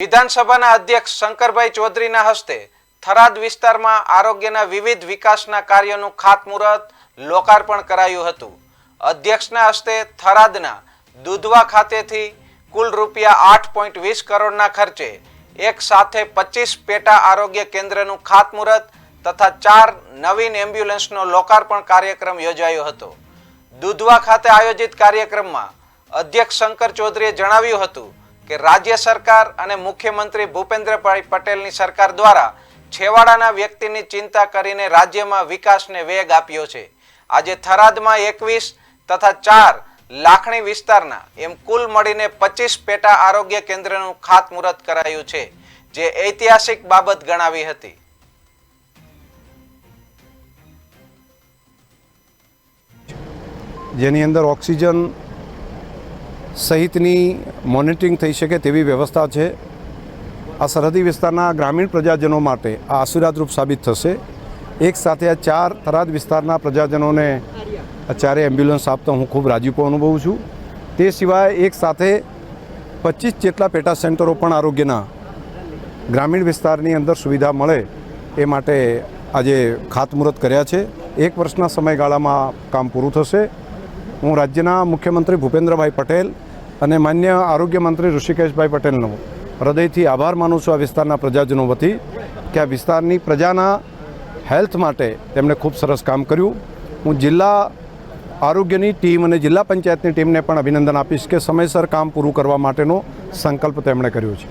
વિધાનસભાના અધ્યક્ષ શંકરભાઈ ચૌધરીના હસ્તે થરાદ વિસ્તારમાં આરોગ્યના વિવિધ વિકાસના કાર્યોનું ખાતમુહૂર્ત લોકાર્પણ કરાયું હતું। અધ્યક્ષના હસ્તે થરાદના દુધવા ખાતેથી કુલ રૂપિયા 8.20 કરોડના ખર્ચે એક સાથે 25 પેટા આરોગ્ય કેન્દ્રનું ખાતમુહૂર્ત તથા 4 નવીન એમ્બ્યુલન્સનો લોકાર્પણ કાર્યક્રમ યોજાયો હતો। દુધવા ખાતે આયોજિત કાર્યક્રમમાં અધ્યક્ષ શંકર ચૌધરીએ જણાવ્યું હતું કે રાજ્ય સરકાર અને મુખ્યમંત્રી ભૂપેન્દ્રભાઈ પટેલની સરકાર દ્વારા છેવાડાના વ્યક્તિની ચિંતા કરીને રાજ્યમાં વિકાસને વેગ આપ્યો છે। આજે થરાદમાં 21 તથા 4 લાખણી વિસ્તારના એમ કુલ મળીને 25 પેટા આરોગ્ય કેન્દ્રનું ખાતમુહૂર્ત કરાયું છે, જે ઐતિહાસિક બાબત ગણાવી હતી। જેની અંદર ઓક્સિજન સહિતની મોનિટરિંગ થઈ શકે તેવી વ્યવસ્થા છે। આ સરહદી વિસ્તારના ગ્રામીણ પ્રજાજનો માટે આ આશીર્વાદરૂપ સાબિત થશે। એક સાથે આ 4 થરાદ વિસ્તારના પ્રજાજનોને ચારે એમ્બ્યુલન્સ આપતા હું ખૂબ રાજીપો અનુભવું છું। તે સિવાય એક સાથે 25 જેટલા પેટા સેન્ટરો પણ આરોગ્યના ગ્રામીણ વિસ્તારની અંદર સુવિધા મળે એ માટે આજે ખાતમુહૂર્ત કર્યા છે। 1 વર્ષના સમયગાળામાં કામ પૂરું થશે। હું રાજ્યના મુખ્યમંત્રી ભૂપેન્દ્રભાઈ પટેલ અને માન્ય આરોગ્ય મંત્રી ઋષિકેશભાઈ પટેલનો હૃદયથી આભાર માનું છું આ વિસ્તારના પ્રજાજનો વતી કે આ વિસ્તારની પ્રજાના હેલ્થ માટે તેમણે ખૂબ સરસ કામ કર્યું। હું જિલ્લા આરોગ્યની ટીમ અને જિલ્લા પંચાયતની ટીમને પણ અભિનંદન આપીશ કે સમયસર કામ પૂરું કરવા માટેનો સંકલ્પ તેમણે કર્યો છે।